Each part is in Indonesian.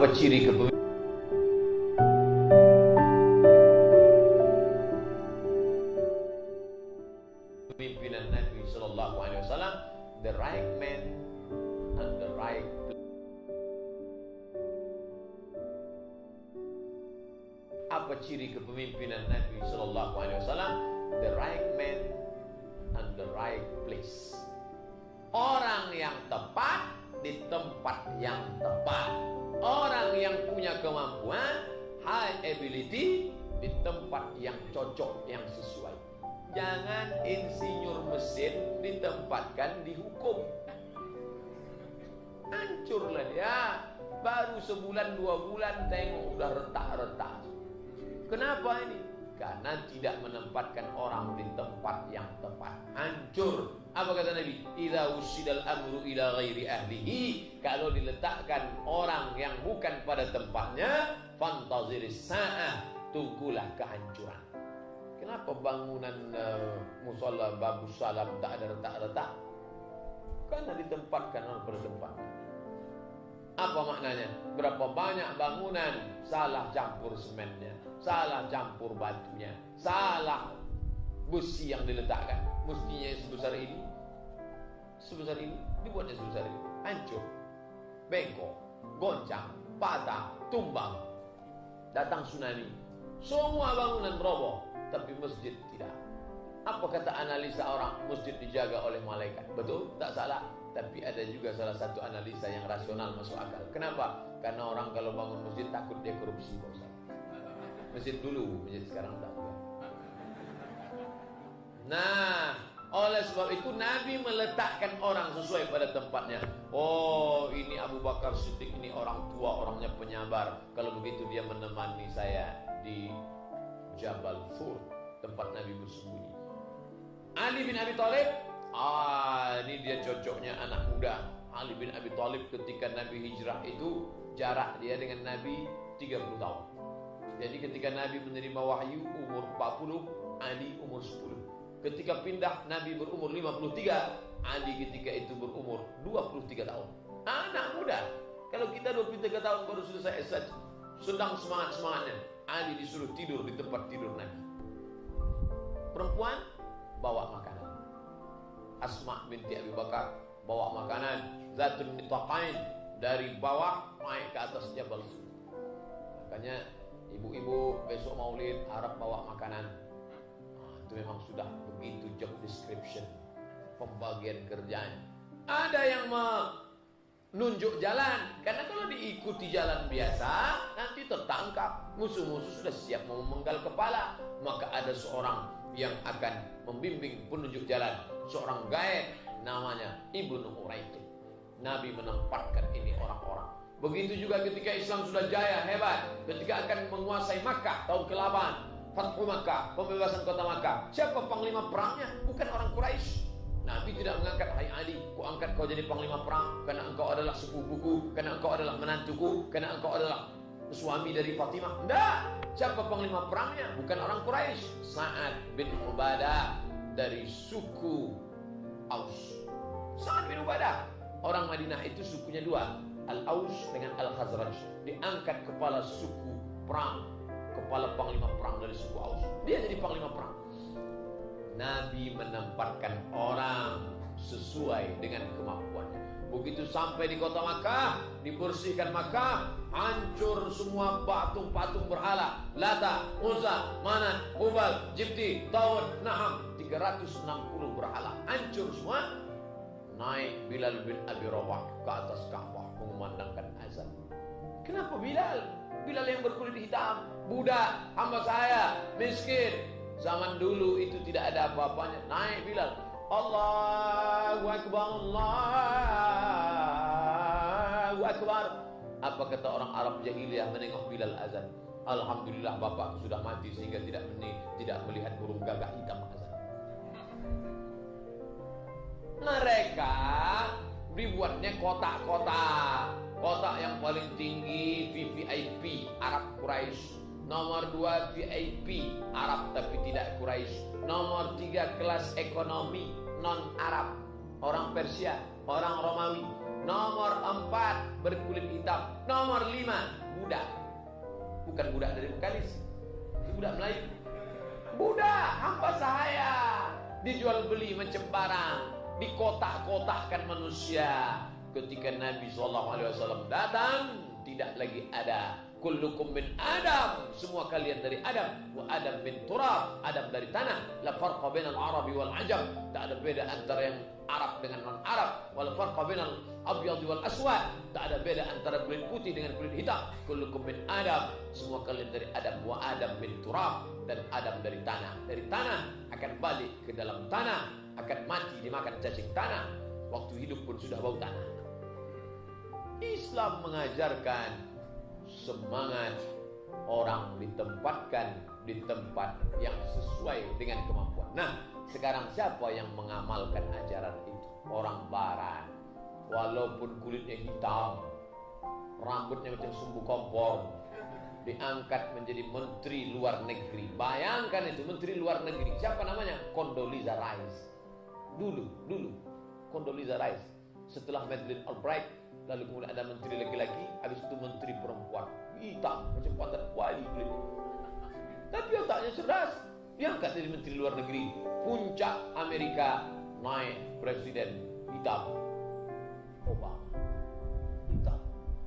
Apa ciri kepemimpinan Nabi Sallallahu Alaihi Wasallam? The right man and the right place. Apa ciri kepemimpinan Nabi Sallallahu Alaihi Wasallam? The right man and the right place. Orang yang tepat di tempat yang tepat. Orang yang punya kemampuan, high ability, di tempat yang cocok, yang sesuai. Jangan insinyur mesin ditempatkan di hukum. Hancurlah dia. Baru sebulan 2 bulan tengok udah retak-retak. Kenapa ini? Karena tidak menempatkan orang di tempat yang tepat. Hancur. Apa kata Nabi? Idza usidal amru ila ghairi ahlihi. Kalau diletakkan orang yang bukan pada tempatnya, fantaziris sa'ah, tunggulah kehancuran. Kenapa bangunan musalla Babus Salam tak ada retak-retak? Karena ditempatkan orang pada tempatnya. Apa maknanya? Berapa banyak bangunan salah campur semennya, salah campur batunya, salah besi yang diletakkan. Mestinya sebesar ini, dibuatnya sebesar ini. Hancur, bengkok, goncang, patah, tumbang. Datang tsunami, semua bangunan roboh, tapi masjid tidak. Apa kata analisa orang? Masjid dijaga oleh malaikat. Betul? Tak salah. Tapi ada juga salah satu analisa yang rasional, masuk akal. Kenapa? Karena orang kalau bangun masjid takut dia korupsi. Masjid dulu, masjid sekarang tak. Nah, oleh sebab itu Nabi meletakkan orang sesuai pada tempatnya. Oh, ini Abu Bakar Siddiq, ini orang tua, orangnya penyabar. Kalau begitu dia menemani saya di Jabal Thur, tempat Nabi bersembunyi. Ali bin Abi Thalib, ini dia cocoknya anak muda. Ali bin Abi Thalib ketika Nabi hijrah itu jarak dia dengan Nabi 30 tahun. Jadi ketika Nabi menerima wahyu umur 40, Ali umur 10. Ketika pindah Nabi berumur 53, Ali ketika itu berumur 23 tahun. Anak muda. Kalau kita 23 tahun baru selesai S1, sedang semangat-semangatnya, Ali disuruh tidur di tempat tidur Nabi. Perempuan bawa makanan. Asma binti Abi Bakar bawa makanan. Zatun nitaqain, dari bawah naik ke atas Jabal Sur. Makanya ibu-ibu besok maulid harap bawa makanan. Itu memang sudah begitu job description, pembagian kerjaan. Ada yang menunjuk jalan, karena kalau diikuti jalan biasa nanti tertangkap. Musuh-musuh sudah siap mau memenggal kepala. Maka ada seorang yang akan membimbing penunjuk jalan, seorang gaib namanya Ibnu Uraiqid. Nabi menempatkan ini orang-orang. Begitu juga ketika Islam sudah jaya hebat, ketika akan menguasai Makkah tahun ke-8, Fathu Makkah, pembebasan kota Makkah. Siapa panglima perangnya? Bukan orang Quraisy. Nabi tidak mengangkat, hai Ali, ku angkat kau jadi panglima perang karena engkau adalah sepupuku, karena engkau adalah menantuku, karena engkau adalah suami dari Fatimah. Tidak. Siapa panglima perangnya? Bukan orang Quraisy. Sa'ad bin Ubadah dari suku Aus. Sa'ad bin Ubadah. Orang Madinah itu sukunya 2, Al-Aus dengan Al-Khazraj. Diangkat kepala suku perang, kepala panglima perang dari suku Aus. Dia jadi panglima perang. Nabi menempatkan orang sesuai dengan kemampuannya. Begitu sampai di kota Makkah, dibersihkan Makkah, hancur semua patung-patung berhala. Lata, Uzza, Manat, Hubal, Jibti, Tawud, Naham. 360 berhala. Hancur semua. Naik Bilal bin Abi Rabah ke atas Ka'bah mengumandangkan azan. Kenapa Bilal? Bilal yang berkulit hitam, budak, hamba saya, miskin. Zaman dulu itu tidak ada apa-apanya. Naik Bilal, Allahu Akbar, Allahu Akbar. Apa kata orang Arab jahiliyah menengok Bilal azan? Alhamdulillah bapakku sudah mati sehingga tidak melihat burung gagak hitam azan. Mereka dibuatnya kotak-kotak. Kotak yang paling tinggi VVIP Arab Quraisy, nomor 2 VIP Arab tapi tidak Quraisy, nomor 3 kelas ekonomi non Arab, orang Persia, orang Romawi, Nomor 4, berkulit hitam. Nomor 5, budak. Bukan budak dari Bengkalis, itu budak Melayu. Budak, hamba sahaya. Dijual beli macam barang, dikotak-kotakkan manusia. Ketika Nabi SAW datang, tidak lagi ada. Kullukum min Adam, semua kalian dari Adam. Wa Adam min turab, Adam dari tanah. La farqa bainal Arabi wal Ajam, tak ada beda antara yang Arab dengan non-Arab. Wal farqa bainal abyad wal aswad, tak ada beda antara kulit putih dengan kulit hitam. Kullukum min Adam, semua kalian dari Adam. Wa Adam min turab, dan Adam dari tanah. Dari tanah akan balik ke dalam tanah, akan mati dimakan cacing tanah. Waktu hidup pun sudah bau tanah. Islam mengajarkan semangat orang ditempatkan di tempat yang sesuai dengan kemampuan. Nah, sekarang siapa yang mengamalkan ajaran itu? Orang Barat. Walaupun kulitnya hitam, rambutnya macam sumbu kompor, diangkat menjadi menteri luar negeri. Bayangkan itu, menteri luar negeri. Siapa namanya? Condoleezza Rice. Dulu Condoleezza Rice. Setelah Madeleine Albright, lalu kemudian ada menteri laki-laki, habis itu menteri perempuan, hitam macam pantat kuali kulitnya. Tapi otaknya cerdas, diangkat jadi menteri luar negeri. Puncak Amerika naik presiden hitam, Obama. Hitam,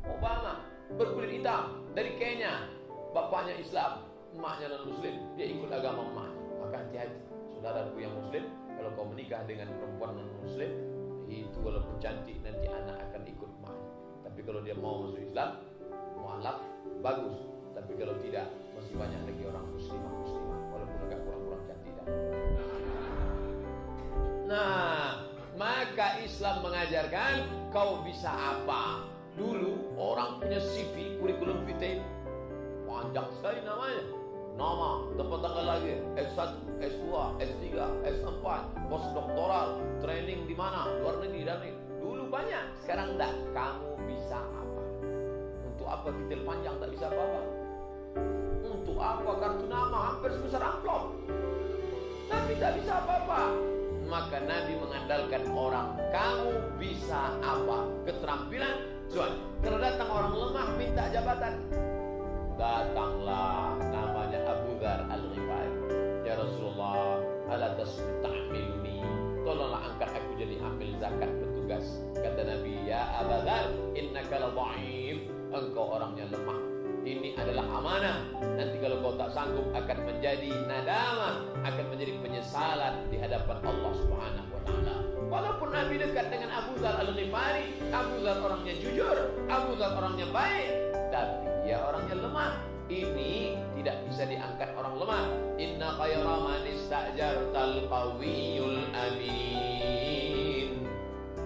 Obama berkulit hitam dari Kenya, bapaknya Islam, emaknya non Muslim, dia ikut agama emaknya. Maka hati-hati, saudaraku yang Muslim, kalau kau menikah dengan perempuan non Muslim, itu walaupun cantik nanti anak akan ikut emaknya. Tapi kalau dia mau masuk Islam, mualaf, bagus. Tapi kalau tidak, masih banyak lagi orang muslimah walaupun agak kurang-kurang cantik dah. Nah, maka Islam mengajarkan kau bisa apa. Dulu orang punya CV, kurikulum vitae, panjang sekali namanya. Nama, tempat tanggal lahir, S1, S2, S3, S4, postdoktoral, training di mana, luar negeri dan ini. Dulu banyak, sekarang enggak. Kamu bisa apa? Untuk apa detail panjang tak bisa apa-apa? Untuk apa kartu nama hampir sebesar amplop? Tapi tak bisa apa-apa. Maka Nabi mengandalkan orang, kamu bisa apa? Keterampilan. Soal, kalau datang orang lemah minta jabatan, datanglah namanya Abu Dzar Al-Ghifari. Ya Rasulullah, ala tasma'miluni, tolonglah angkat aku jadi amil zakat petugas. Kata Nabi, ya Abu Dzar, innaka la dha'if, engkau orangnya lemah. Ini adalah amanah. Nanti kalau kau tak sanggup akan menjadi nadamah, akan menjadi penyesalan di hadapan Allah Subhanahu wa taala. Walaupun Nabi dekat dengan Abu Dzar Al-Ghifari, Abu Dzar orangnya jujur, Abu Dzar orangnya baik, tapi dia orangnya lemah. Ini tidak bisa diangkat orang lemah. Inna khayra man istajartal qawiyul amin.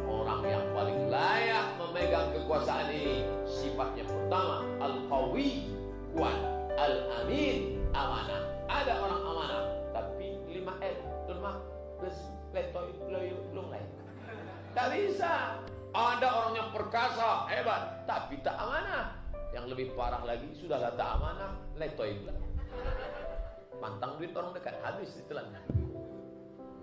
Orang yang paling layak memegang kekuasaan ini sifatnya pertama al-qawi, kuat, al-amin, amanah. Ada orang amanah tapi 5L, lemah, letoy, loyo, belum lain. Tak bisa. Ada orang yang perkasa, hebat, tapi tak amanah. Yang lebih parah lagi, sudahlah tak amanah, letoy pula. Pantang duit orang dekat, habis ditelannya.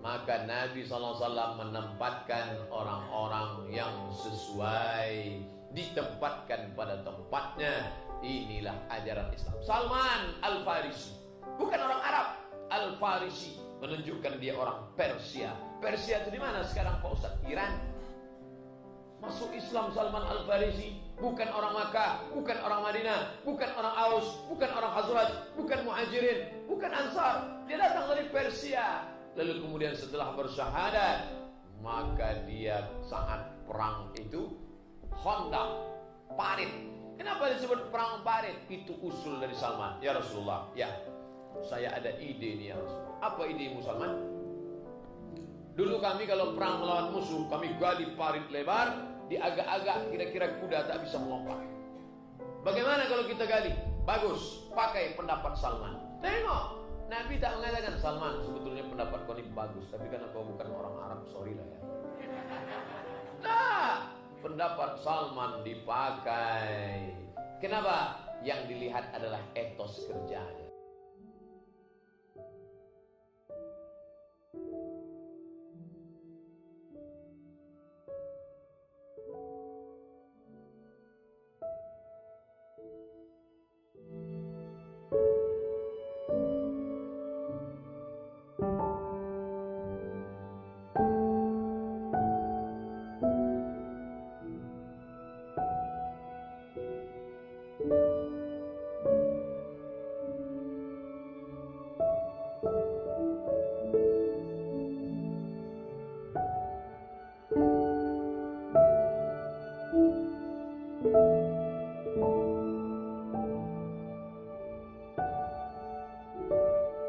Maka Nabi SAW menempatkan orang-orang yang sesuai, ditempatkan pada tempatnya. Inilah ajaran Islam. Salman Al-Farisi, bukan orang Arab. Al-Farisi menunjukkan dia orang Persia. Persia itu di mana sekarang Pak Ustaz? Iran. Masuk Islam Salman Al-Farisi, bukan orang Makkah, bukan orang Madinah, bukan orang Aus, bukan orang Khazraj, bukan Muhajirin, bukan Ansar. Dia datang dari Persia. Lalu kemudian setelah bersyahadat, maka dia saat perang itu Khandaq, Parit. Kenapa disebut perang Parit? Itu usul dari Salman. Ya Rasulullah, ya, saya ada ide nih ya Rasulullah. Apa idemu Salman? Dulu kami kalau perang melawan musuh, kami gali parit lebar, di agak-agak kira-kira kuda tak bisa melompat. Bagaimana kalau kita gali? Bagus, pakai pendapat Salman. Tengok, Nabi tak mengatakan, Salman sebetulnya pendapat kau ini bagus, tapi karena kau bukan orang Arab, sorry lah ya. Nah, pendapat Salman dipakai. Kenapa? Yang dilihat adalah etos kerjanya.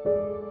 Tuhan.